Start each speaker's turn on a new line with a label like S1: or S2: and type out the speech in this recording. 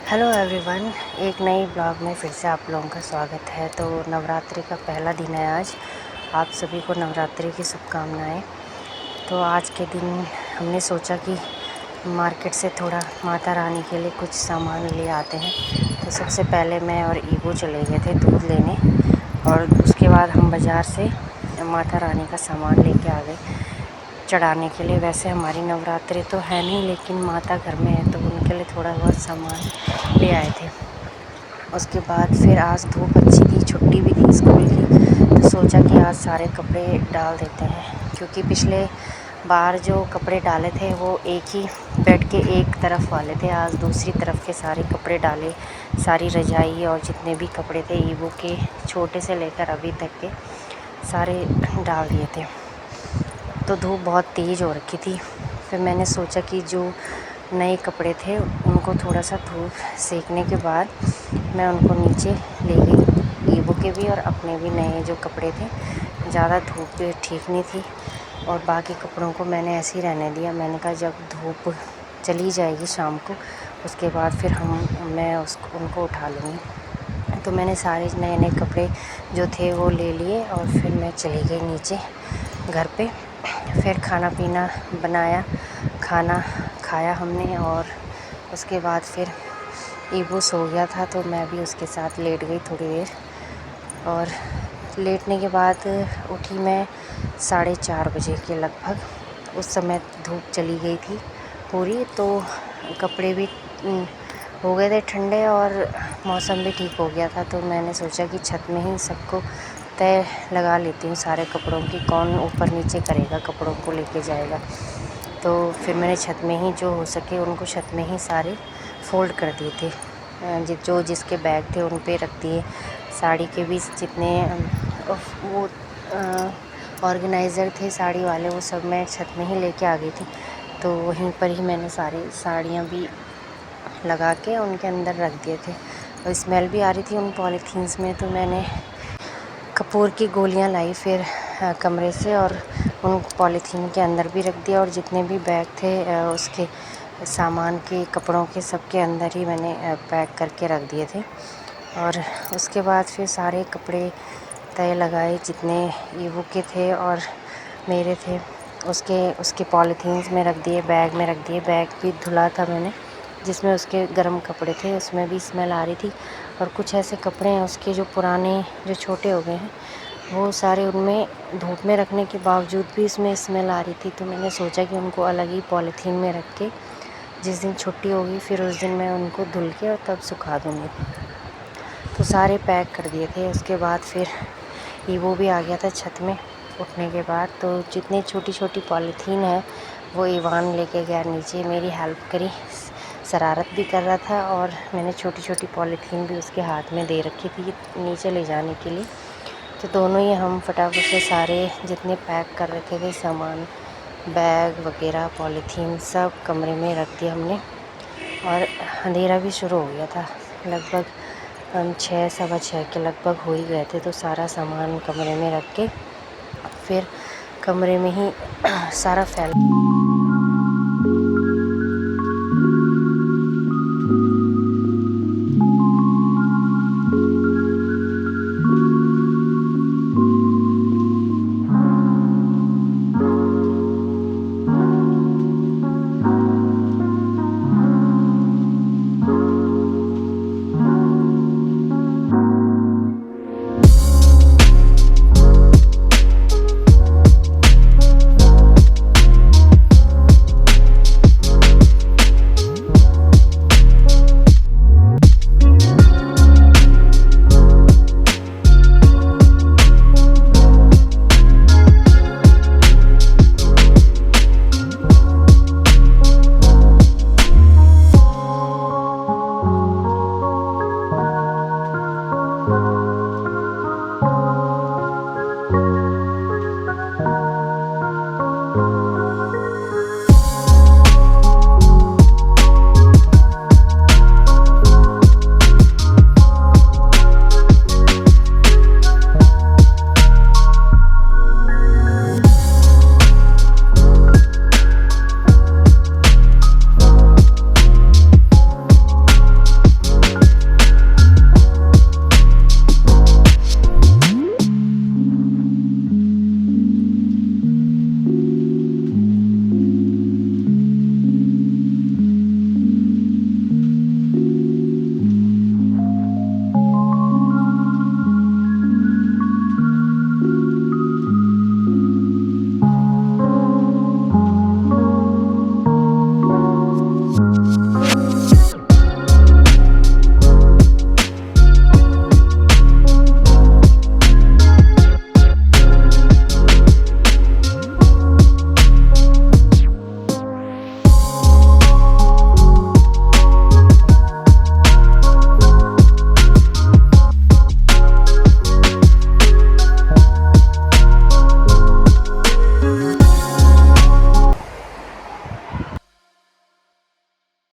S1: Hello everyone, एक नई blog में फिर से आप लोगों का स्वागत है। तो नवरात्रि का पहला दिन है आज। आप सभी को नवरात्रि की शुभकामनाएं। तो आज के दिन हमने सोचा कि मार्केट से थोड़ा माता रानी के लिए कुछ सामान ले आते हैं। तो सबसे पहले मैं और ईगो चले गए थे दूध लेने, और उसके बाद हम बाज़ार से माता रानी का सामान लेके आ गए चढ़ाने के लिए। वैसे हमारी नवरात्रि तो है नहीं, लेकिन माता घर में है तो उनके लिए थोड़ा बहुत सामान ले आए थे। उसके बाद फिर आज धूप अच्छी थी, छुट्टी भी थी स्कूल की, तो सोचा कि आज सारे कपड़े डाल देते हैं, क्योंकि पिछले बार जो कपड़े डाले थे वो एक ही बेड के एक तरफ वाले थे। आज दूसरी तरफ के सारे कपड़े डाले, सारी रजाई और जितने भी कपड़े थे ईवो के, छोटे से लेकर अभी तक के, सारे डाल दिए थे। तो धूप बहुत तेज़ हो रखी थी। फिर मैंने सोचा कि जो नए कपड़े थे उनको थोड़ा सा धूप सेकने के बाद मैं उनको नीचे ले गई, ईवो के भी और अपने भी नए जो कपड़े थे। ज़्यादा धूप ठीक नहीं थी और बाकी कपड़ों को मैंने ऐसे ही रहने दिया। मैंने कहा जब धूप चली जाएगी शाम को, उसके बाद फिर मैं उनको उठा लूँगी। तो मैंने सारे नए नए कपड़े जो थे वो ले लिए और फिर मैं चली गई नीचे घर पे। फिर खाना पीना बनाया, खाना खाया हमने, और उसके बाद फिर ईवो सो गया था तो मैं भी उसके साथ लेट गई थोड़ी देर। और लेटने के बाद उठी मैं 4:30 बजे के लगभग। उस समय धूप चली गई थी पूरी, तो कपड़े भी हो गए थे ठंडे और मौसम भी ठीक हो गया था। तो मैंने सोचा कि छत में ही सबको तय लगा लेती हूँ सारे कपड़ों की, कौन ऊपर नीचे करेगा, कपड़ों को लेके जाएगा। तो फिर मैंने छत में ही जो हो सके उनको छत में ही सारे फ़ोल्ड कर दिए थे। जो जिसके बैग थे उन पे रख दिए। साड़ी के भी जितने वो ऑर्गेनाइज़र थे साड़ी वाले, वो सब मैं छत में ही लेके आ गई थी। तो वहीं पर ही मैंने सारी साड़ियाँ भी लगा के उनके अंदर रख दिए थे। और स्मेल भी आ रही थी उन पॉलीथीन्स में, तो मैंने कपूर की गोलियां लाई फिर कमरे से और उन पॉलीथीन के अंदर भी रख दिया। और जितने भी बैग थे उसके सामान के, कपड़ों के, सब के अंदर ही मैंने पैक करके रख दिए थे। और उसके बाद फिर सारे कपड़े तय लगाए जितने ईवो के थे और मेरे थे, उसके पॉलीथीन्स में रख दिए, बैग में रख दिए। बैग भी धुला था मैंने जिसमें उसके गर्म कपड़े थे, उसमें भी स्मेल आ रही थी। और कुछ ऐसे कपड़े हैं उसके जो पुराने, जो छोटे हो गए हैं, वो सारे उनमें धूप में रखने के बावजूद भी इसमें स्मेल आ रही थी। तो मैंने सोचा कि उनको अलग ही पॉलीथीन में रख के जिस दिन छुट्टी होगी फिर उस दिन मैं उनको धुल के और तब सुखा दूँगी। तो सारे पैक कर दिए थे। उसके बाद फिर ईवो भी आ गया था छत में उठने के बाद। तो जितनी छोटी छोटी पॉलीथीन है वो ईवान लेके गया नीचे, मेरी हेल्प करी, शरारत भी कर रहा था। और मैंने छोटी छोटी पॉलीथीन भी उसके हाथ में दे रखी थी नीचे ले जाने के लिए। तो दोनों ही हम फटाफट से सारे जितने पैक कर रखे थे सामान, बैग वगैरह, पॉलीथीन, सब कमरे में रख दिया हमने। और अंधेरा भी शुरू हो गया था, लगभग हम 6 सवा 6 के लगभग हो ही गए थे। तो सारा सामान कमरे में रख के फिर कमरे में ही सारा फैल